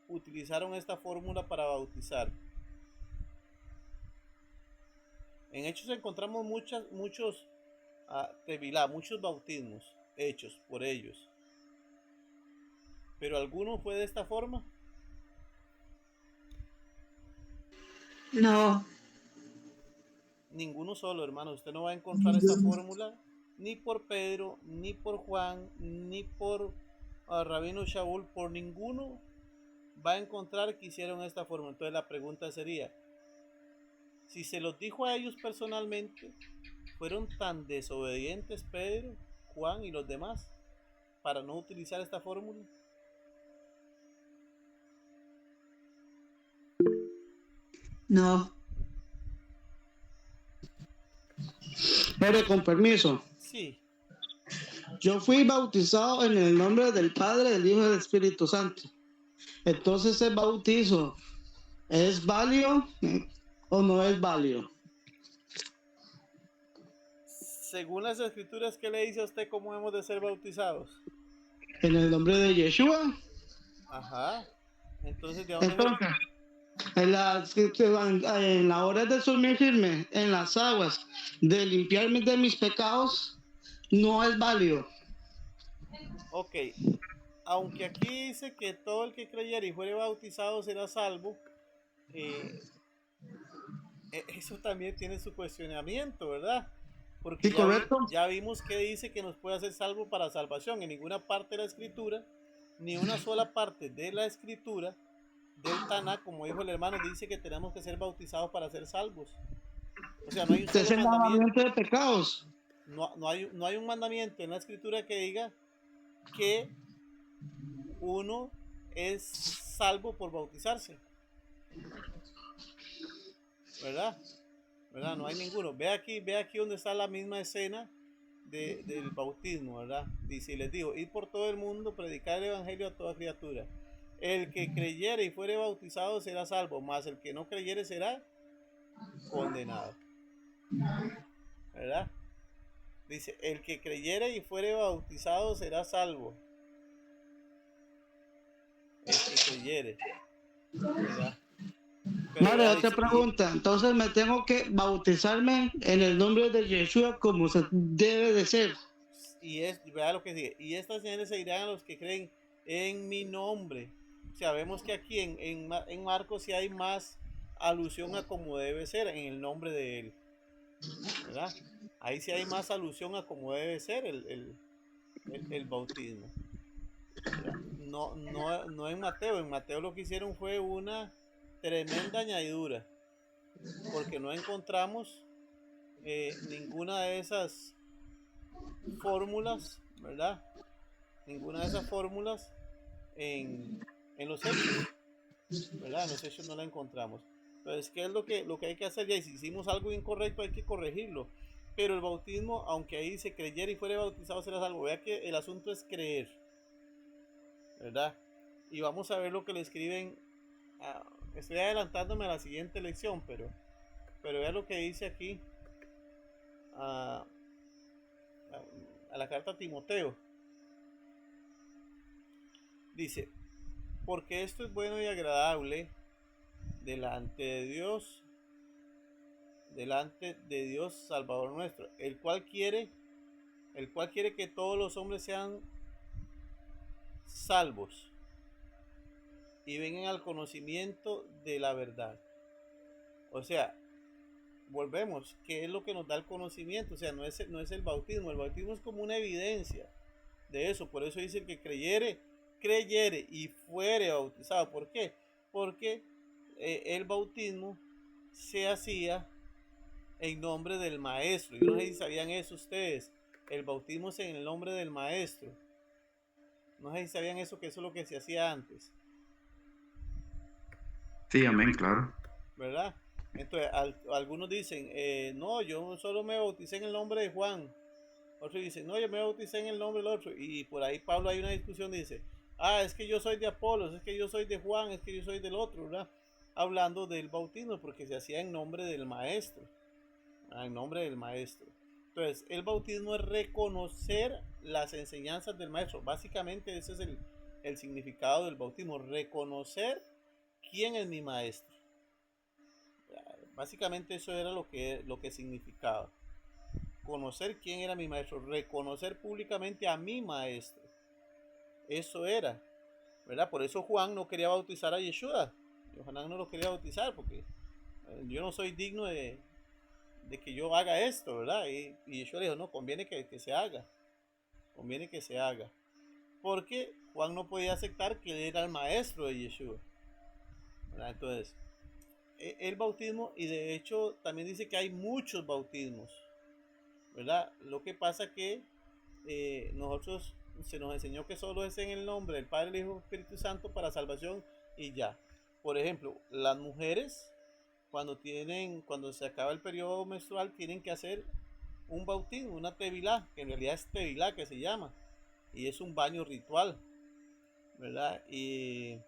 utilizaron esta fórmula para bautizar? En Hechos encontramos muchos tevilá, muchos bautismos hechos por ellos. Pero ¿alguno fue de esta forma? No. Ninguno solo, hermano. Usted no va a encontrar esta fórmula ni por Pedro, ni por Juan, ni por Rabino Shaul, por ninguno va a encontrar que hicieron esta fórmula. Entonces la pregunta sería, si se los dijo a ellos personalmente, ¿fueron tan desobedientes Pedro, Juan y los demás para no utilizar esta fórmula? No. Pero con permiso. Sí. Yo fui bautizado en el nombre del Padre, del Hijo y del Espíritu Santo. Entonces, ¿el bautizo es válido o no es válido? Según las escrituras, ¿qué le dice a usted cómo hemos de ser bautizados? En el nombre de Yeshua. Ajá. Entonces, ¿de dónde Entonces, en la hora de sumergirme en las aguas, de limpiarme de mis pecados, no es válido. Ok. Aunque aquí dice que todo el que creyera y fuere bautizado será salvo, eso también tiene su cuestionamiento, ¿verdad? Porque Sí, correcto. ya vimos que dice que nos puede hacer salvo para salvación. En ninguna parte de la escritura, ni una sola parte de la escritura del Taná, como dijo el hermano, dice que tenemos que ser bautizados para ser salvos. O sea, no hay un Es solo el lavamiento de pecados. no hay un mandamiento en la escritura que diga que uno es salvo por bautizarse. ¿Verdad? No hay ninguno. Ve aquí donde está la misma escena del bautismo, ¿verdad? Dice, y les digo, id por todo el mundo, predicar el evangelio a toda criatura. El que creyere y fuere bautizado será salvo, mas el que no creyere será condenado. ¿Verdad? Dice, el que creyere y fuere bautizado será salvo. El que creyere. ¿Verdad? Vale, otra pregunta. Entonces me tengo que bautizarme en el nombre de Yeshua como se debe de ser. Vea lo que sigue. Y estas señales seguirán a los que creen en mi nombre. O sea, vemos que aquí en Marcos sí hay más alusión a como debe ser en el nombre de él. ¿Verdad? Ahí sí hay más alusión a cómo debe ser el bautismo. No en Mateo. En Mateo lo que hicieron fue una tremenda añadidura. Porque no encontramos ninguna de esas fórmulas, ¿verdad? Ninguna de esas fórmulas en los hechos, ¿verdad? En los hechos no la encontramos. Entonces, ¿qué es lo que hay que hacer? Ya, si hicimos algo incorrecto, hay que corregirlo. Pero el bautismo, aunque ahí dice creyera y fuere bautizado será salvo, vea que el asunto es creer, ¿verdad? Y vamos a ver lo que le escriben. Estoy adelantándome a la siguiente lección, pero vea lo que dice aquí a la carta a Timoteo. Dice, porque esto es bueno y agradable delante de Dios Salvador nuestro, el cual quiere que todos los hombres sean salvos y vengan al conocimiento de la verdad. O sea, volvemos, ¿qué es lo que nos da el conocimiento? O sea, no es el bautismo es como una evidencia de eso. Por eso dice el que creyere y fuere bautizado. ¿Por qué? Porque el bautismo se hacía en nombre del maestro. Yo no sé si sabían eso ustedes. El bautismo es en el nombre del maestro. No sé si sabían eso, que eso es lo que se hacía antes. Sí, amén, claro. ¿Verdad? Entonces, algunos dicen, no, yo solo me bauticé en el nombre de Juan. Otros dicen, no, yo me bauticé en el nombre del otro. Y por ahí Pablo hay una discusión, dice, es que yo soy de Apolos, es que yo soy de Juan, es que yo soy del otro, ¿verdad? Hablando del bautismo, porque se hacía en nombre del maestro. En nombre del maestro. Entonces, el bautismo es reconocer las enseñanzas del maestro. Básicamente ese es el significado del bautismo, reconocer quién es mi maestro. Básicamente eso era lo que significaba. Conocer quién era mi maestro, reconocer públicamente a mi maestro. Eso era, ¿verdad? Por eso Juan no quería bautizar a Yeshua. Juan no lo quería bautizar porque yo no soy digno de que yo haga esto, ¿verdad? Y Yeshua le dijo, no, conviene que se haga, conviene que se haga, porque Juan no podía aceptar que él era el maestro de Yeshua, ¿verdad? Entonces, el bautismo, y de hecho también dice que hay muchos bautismos, ¿verdad? Lo que pasa que nosotros se nos enseñó que solo es en el nombre del Padre, el Hijo y el Espíritu Santo para salvación y ya. Por ejemplo, las mujeres cuando se acaba el periodo menstrual tienen que hacer un bautismo, una tevilá, que en realidad es tevilá que se llama, y es un baño ritual, ¿verdad? Y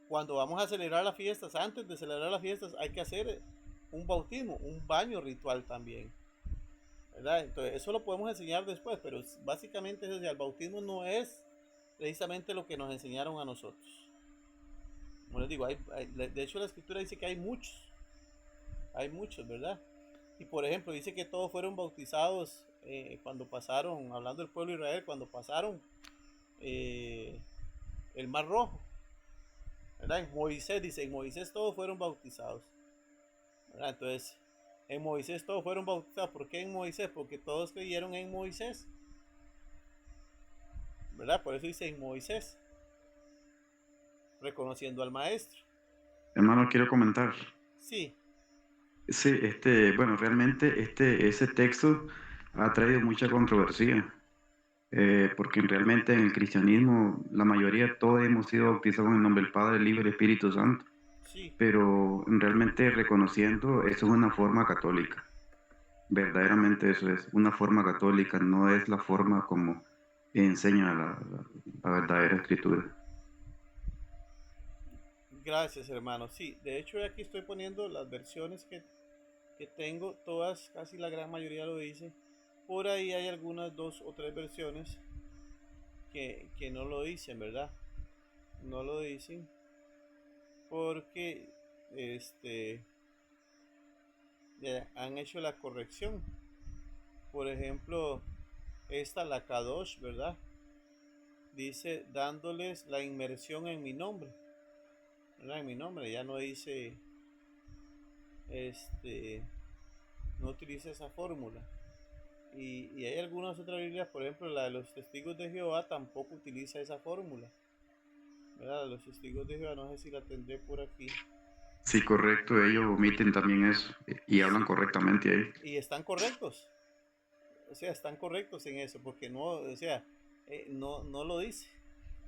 cuando vamos a celebrar las fiestas, antes de celebrar las fiestas hay que hacer un bautismo, un baño ritual también, ¿verdad? Entonces eso lo podemos enseñar después, pero básicamente el bautismo no es precisamente lo que nos enseñaron a nosotros. Como les digo, de hecho la escritura dice que hay muchos, ¿verdad? Y por ejemplo dice que todos fueron bautizados cuando pasaron, hablando del pueblo de Israel, cuando pasaron el Mar Rojo, ¿verdad? En Moisés dice, en Moisés todos fueron bautizados, ¿verdad? Entonces, en Moisés todos fueron bautizados. ¿Por qué en Moisés? Porque todos creyeron en Moisés, ¿verdad? Por eso dice en Moisés, reconociendo al maestro. Hermano, quiero comentar. Sí. Sí, bueno, realmente ese texto ha traído mucha controversia, porque realmente en el cristianismo la mayoría todos hemos sido bautizados en el nombre del Padre, del Hijo y del Espíritu Santo, Sí. pero realmente reconociendo eso es una forma católica, verdaderamente eso es una forma católica, no es la forma como enseña la verdadera escritura. Gracias, hermano. Sí, de hecho aquí estoy poniendo las versiones que tengo, todas, casi la gran mayoría lo dice. Por ahí hay algunas 2 o 3 versiones que no lo dicen, ¿verdad? No lo dicen porque han hecho la corrección. Por ejemplo, la Kadosh, ¿verdad? Dice dándoles la inmersión en mi nombre, ¿verdad? En mi nombre, ya no dice, no utiliza esa fórmula. Y hay algunas otras Biblias, por ejemplo la de los testigos de Jehová tampoco utiliza esa fórmula, ¿verdad? Los testigos de Jehová, no sé si la tendré por aquí. Sí, correcto, ellos omiten también eso y hablan correctamente ahí. Y están correctos, o sea, están correctos en eso, porque no, o sea, no lo dice.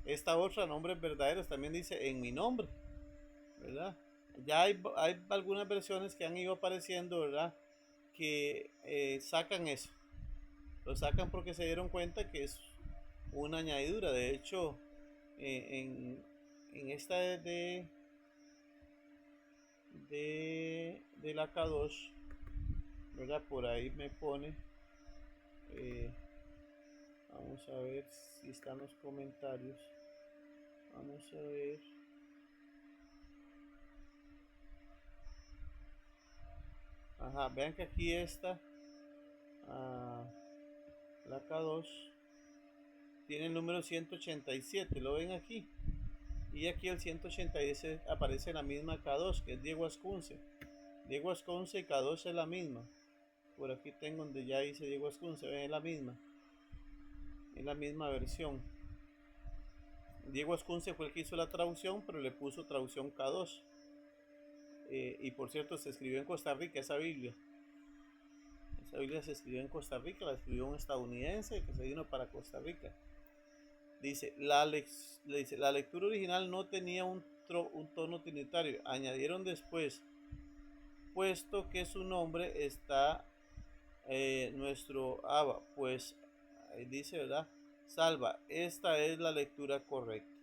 Esta otra, nombres verdaderos, también dice en mi nombre, ¿verdad? Ya hay algunas versiones que han ido apareciendo, ¿verdad? Que sacan eso. Lo sacan porque se dieron cuenta que es una añadidura. De hecho, en esta de la Kadosh, ¿verdad? Por ahí me pone, vamos a ver si están los comentarios. Vamos a ver. Ajá, vean que aquí está la K2 tiene el número 187, lo ven aquí. Y aquí el 187 aparece la misma K2, que es Diego Ascunce. Diego Ascunce y K2 es la misma. Por aquí tengo donde ya dice Diego Ascunce, ven, es la misma. Es la misma versión. Diego Ascunce fue el que hizo la traducción, pero le puso traducción K2. Y por cierto, se escribió en Costa Rica esa Biblia. Esa Biblia se escribió en Costa Rica, la escribió un estadounidense que se vino para Costa Rica. Dice, la lectura original no tenía un tono trinitario. Añadieron después, puesto que su nombre está nuestro Abba, pues ahí dice, ¿verdad? Salva, esta es la lectura correcta,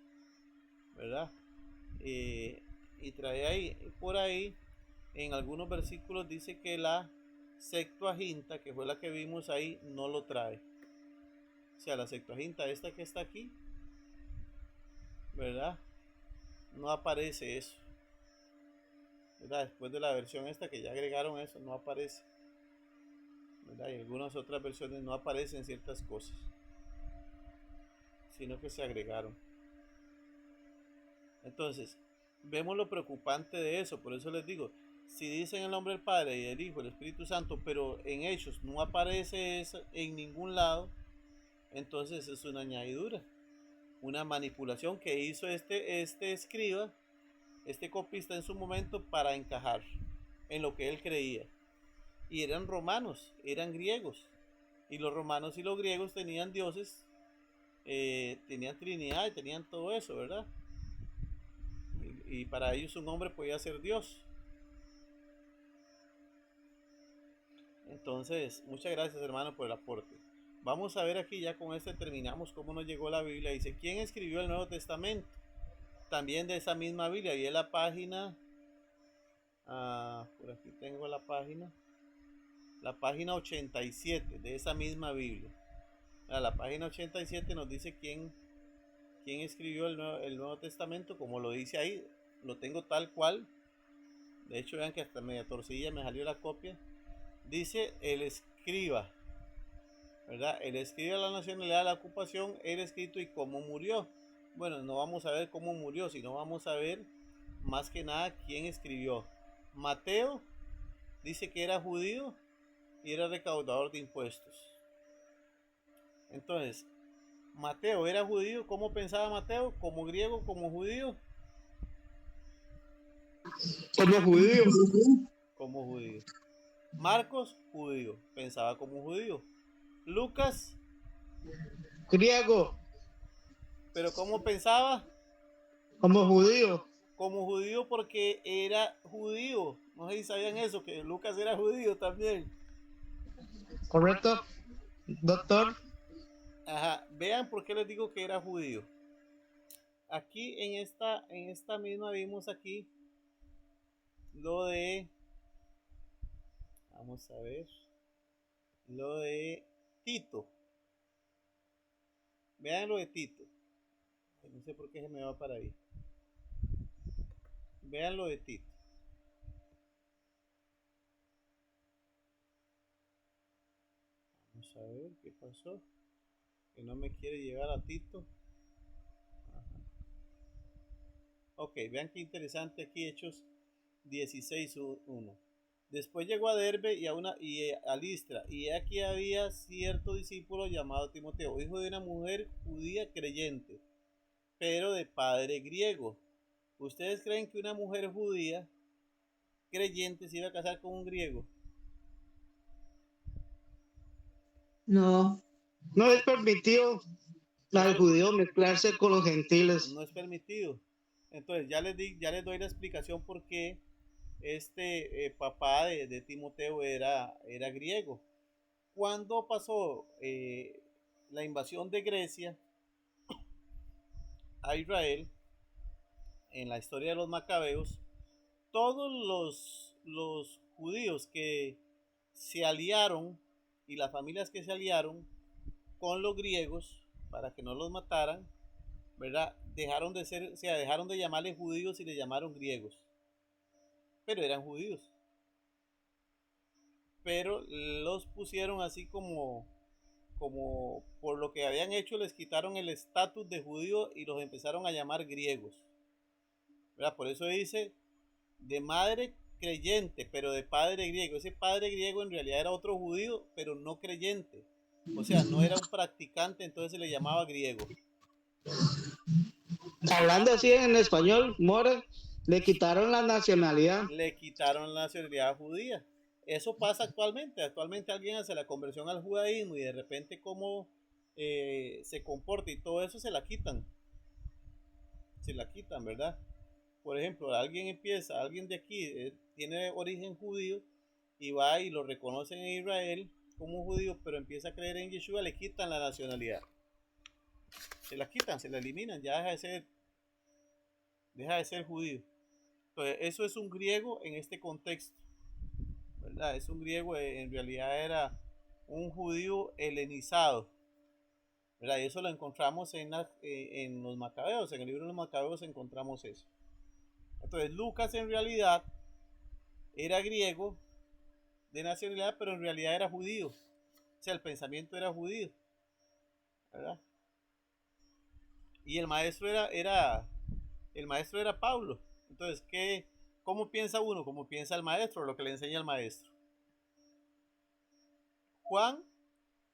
¿verdad? Y trae ahí, por ahí, en algunos versículos dice que la Septuaginta, que fue la que vimos ahí, no lo trae. O sea, la Septuaginta, esta que está aquí, ¿verdad? No aparece eso, ¿verdad? Después de la versión esta que ya agregaron eso, no aparece, ¿verdad? Y algunas otras versiones no aparecen ciertas cosas, sino que se agregaron. Entonces, vemos lo preocupante de eso. Por eso les digo, si dicen el nombre del Padre y del Hijo y del Espíritu Santo, pero en Hechos no aparece eso en ningún lado, entonces es una añadidura, una manipulación que hizo este escriba, este copista en su momento para encajar en lo que él creía. Y eran romanos, eran griegos. Y los romanos y los griegos tenían dioses, tenían Trinidad y tenían todo eso, ¿verdad? Y para ellos un hombre podía ser Dios. Entonces, muchas gracias, hermano, por el aporte. Vamos a ver aquí, ya con este terminamos cómo nos llegó la Biblia. Dice, ¿quién escribió el Nuevo Testamento? También de esa misma Biblia. Y en la página, por aquí tengo la página 87 de esa misma Biblia. La página 87 nos dice quién escribió el Nuevo Testamento, como lo dice ahí. Lo tengo tal cual. De hecho, vean que hasta media torcilla me salió la copia. Dice el escriba, ¿verdad? El escriba, la nacionalidad, la ocupación, el escrito y cómo murió. Bueno, no vamos a ver cómo murió, sino vamos a ver más que nada quién escribió. Mateo dice que era judío y era recaudador de impuestos. Entonces, Mateo era judío. ¿Cómo pensaba Mateo? ¿Como griego, como judío? Como judío. Como judío. Marcos, judío, pensaba como judío. Lucas, Griego. pero ¿cómo pensaba? Como judío. Como judío porque era judío. No sé si sabían eso, que Lucas era judío también. ¿Correcto, doctor? Ajá, vean por qué les digo que era judío. Aquí en esta misma vimos aquí lo de, vamos a ver, lo de Tito. Vean lo de Tito. No sé por qué se me va para ahí. Vean lo de Tito. Vamos a ver qué pasó. Que no me quiere llegar a Tito. Ajá. Ok, vean qué interesante aquí, Hechos 16:1. Después llegó a Derbe y a Listra, y aquí había cierto discípulo llamado Timoteo, hijo de una mujer judía creyente, pero de padre griego. ¿Ustedes creen que una mujer judía creyente se iba a casar con un griego? No. No es permitido al judío mezclarse con los gentiles. No es permitido. Entonces ya les doy la explicación por qué papá de Timoteo era griego. Cuando pasó la invasión de Grecia a Israel, en la historia de los macabeos, todos los judíos que se aliaron y las familias que se aliaron con los griegos para que no los mataran, ¿verdad? Dejaron de llamarles judíos y les llamaron griegos, pero eran judíos. Pero los pusieron así como por lo que habían hecho, les quitaron el estatus de judío y los empezaron a llamar griegos, ¿verdad? Por eso dice de madre creyente, pero de padre griego. Ese padre griego en realidad era otro judío, pero no creyente. O sea, no era un practicante, entonces se le llamaba griego. Hablando así en español, More, le quitaron la nacionalidad. Le quitaron la nacionalidad judía. Eso pasa actualmente. Actualmente alguien hace la conversión al judaísmo y de repente cómo se comporta y todo eso se la quitan. Se la quitan, ¿verdad? Por ejemplo, alguien de aquí tiene origen judío y va y lo reconocen en Israel como judío, pero empieza a creer en Yeshua, le quitan la nacionalidad. Se la quitan, se la eliminan, ya deja de ser judío. Entonces, eso es un griego en este contexto, ¿verdad? Es un griego, en realidad era un judío helenizado, ¿verdad? Y eso lo encontramos en los macabeos, en el libro de los macabeos encontramos eso. Entonces, Lucas en realidad era griego de nacionalidad, pero en realidad era judío. O sea, el pensamiento era judío, ¿verdad? Y el maestro era Pablo. Entonces, ¿qué ¿Cómo piensa uno? Como piensa el maestro, lo que le enseña el maestro. Juan,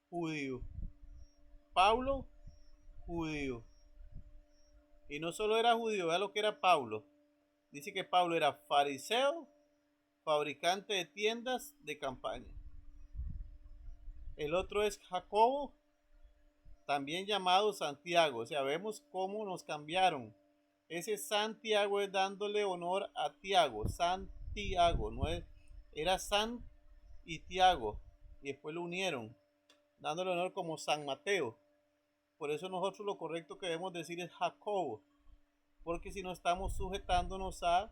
judío. Pablo, judío. Y no solo era judío, vea lo que era Pablo. Dice que Pablo era fariseo, fabricante de tiendas de campaña. El otro es Jacobo, también llamado Santiago. O sea, vemos cómo nos cambiaron. Ese Santiago es dándole honor a Tiago. Santiago, no es, era San y Tiago. Y después lo unieron, dándole honor como San Mateo. Por eso nosotros lo correcto que debemos decir es Jacobo. Porque si no estamos sujetándonos a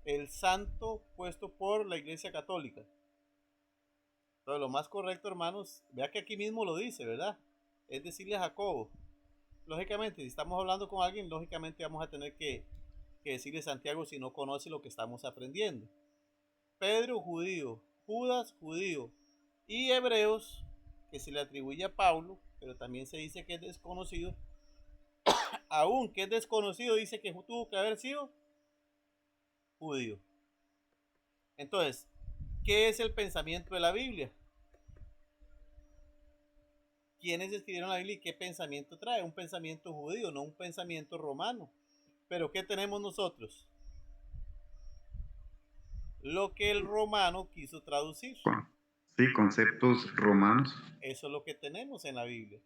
el santo puesto por la Iglesia Católica. Entonces lo más correcto, hermanos, vea que aquí mismo lo dice, ¿verdad? Es decirle a Jacobo. Lógicamente, si estamos hablando con alguien, lógicamente vamos a tener que decirle Santiago si no conoce lo que estamos aprendiendo. Pedro, judío. Judas, judío. Y Hebreos, que se le atribuye a Pablo, pero también se dice que es desconocido. Aunque es desconocido, dice que tuvo que haber sido judío. Entonces, ¿qué es el pensamiento de la Biblia? ¿Quiénes escribieron la Biblia y qué pensamiento trae? Un pensamiento judío, no un pensamiento romano. Pero ¿qué tenemos nosotros? Lo que el romano quiso traducir. Sí, conceptos romanos. Eso es lo que tenemos en la Biblia.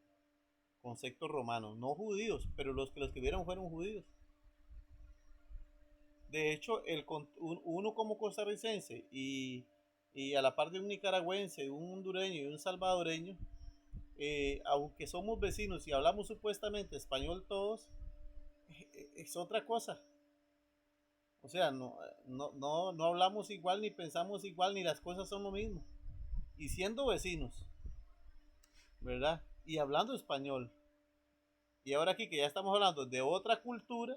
Conceptos romanos, no judíos, pero los que lo escribieron fueron judíos. De hecho, uno como costarricense y a la par de un nicaragüense, un hondureño y un salvadoreño, aunque somos vecinos y hablamos supuestamente español todos, es otra cosa. O sea, no hablamos igual, ni pensamos igual, ni las cosas son lo mismo. Y siendo vecinos, ¿verdad? Y hablando español. Y ahora aquí que ya estamos hablando de otra cultura,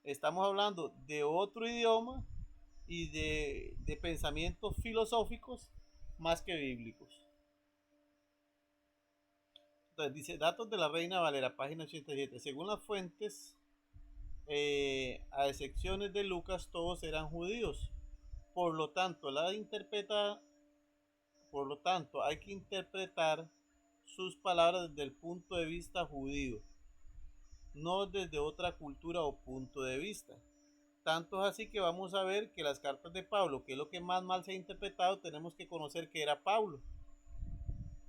estamos hablando de otro idioma y de pensamientos filosóficos más que bíblicos. Entonces dice, datos de la Reina Valera, página 87. Según las fuentes, a excepciones de Lucas, todos eran judíos. Por lo tanto, hay que interpretar sus palabras desde el punto de vista judío, no desde otra cultura o punto de vista. Tanto es así que vamos a ver que las cartas de Pablo, que es lo que más mal se ha interpretado, tenemos que conocer que era Pablo.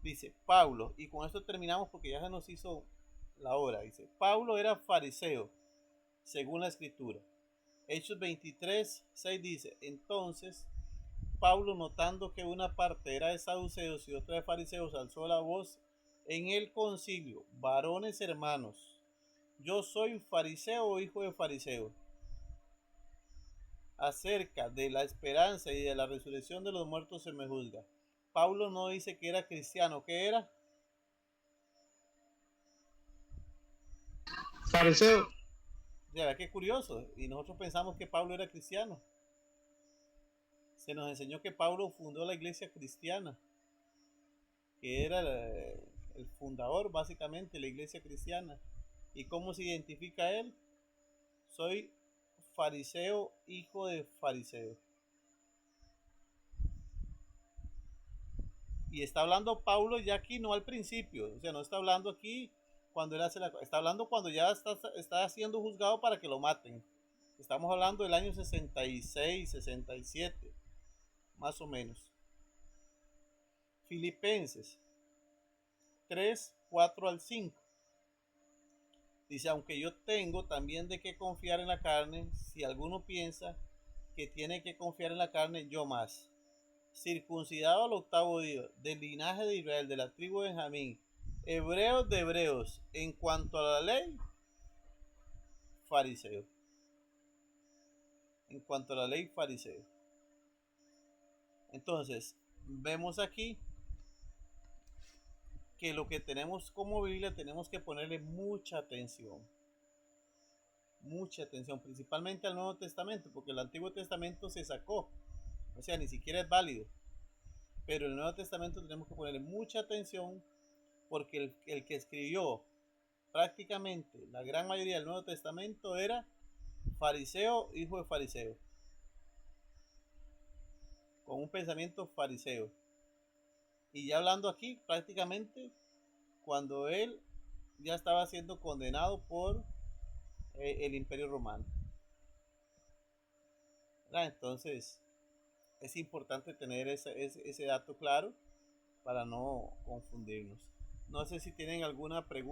Dice Pablo, y con esto terminamos porque ya se nos hizo la hora. Dice, Pablo era fariseo, según la escritura. Hechos 23:6 dice, entonces Pablo, notando que una parte era de saduceos y otra de fariseos, alzó la voz en el concilio, varones hermanos, yo soy fariseo o hijo de fariseo. Acerca de la esperanza y de la resurrección de los muertos se me juzga. Pablo no dice que era cristiano, ¿qué era? Fariseo. Ya, qué curioso. Y nosotros pensamos que Pablo era cristiano. Se nos enseñó que Pablo fundó la iglesia cristiana, que era el fundador básicamente de la iglesia cristiana. ¿Y cómo se identifica él? Soy fariseo, hijo de fariseo. Y está hablando Pablo ya aquí, no al principio. O sea, no está hablando aquí cuando él hace está hablando cuando ya está siendo juzgado para que lo maten. Estamos hablando del año 66, 67, más o menos. Filipenses 3, 4 al 5. Dice, aunque yo tengo también de qué confiar en la carne, si alguno piensa que tiene que confiar en la carne, yo más. Circuncidado al 8º día, del linaje de Israel, de la tribu de Benjamín, hebreos de hebreos, en cuanto a la ley, fariseo. En cuanto a la ley, fariseo. Entonces, vemos aquí que lo que tenemos como Biblia tenemos que ponerle mucha atención, principalmente al Nuevo Testamento, porque el Antiguo Testamento se sacó, o sea, ni siquiera es válido, pero el Nuevo Testamento tenemos que ponerle mucha atención, porque el que escribió prácticamente la gran mayoría del Nuevo Testamento era fariseo, hijo de fariseo. un pensamiento fariseo. Y ya hablando aquí, prácticamente, cuando él ya estaba siendo condenado por el Imperio Romano. ¿Verdad? Entonces, es importante tener ese dato claro para no confundirnos. No sé si tienen alguna pregunta.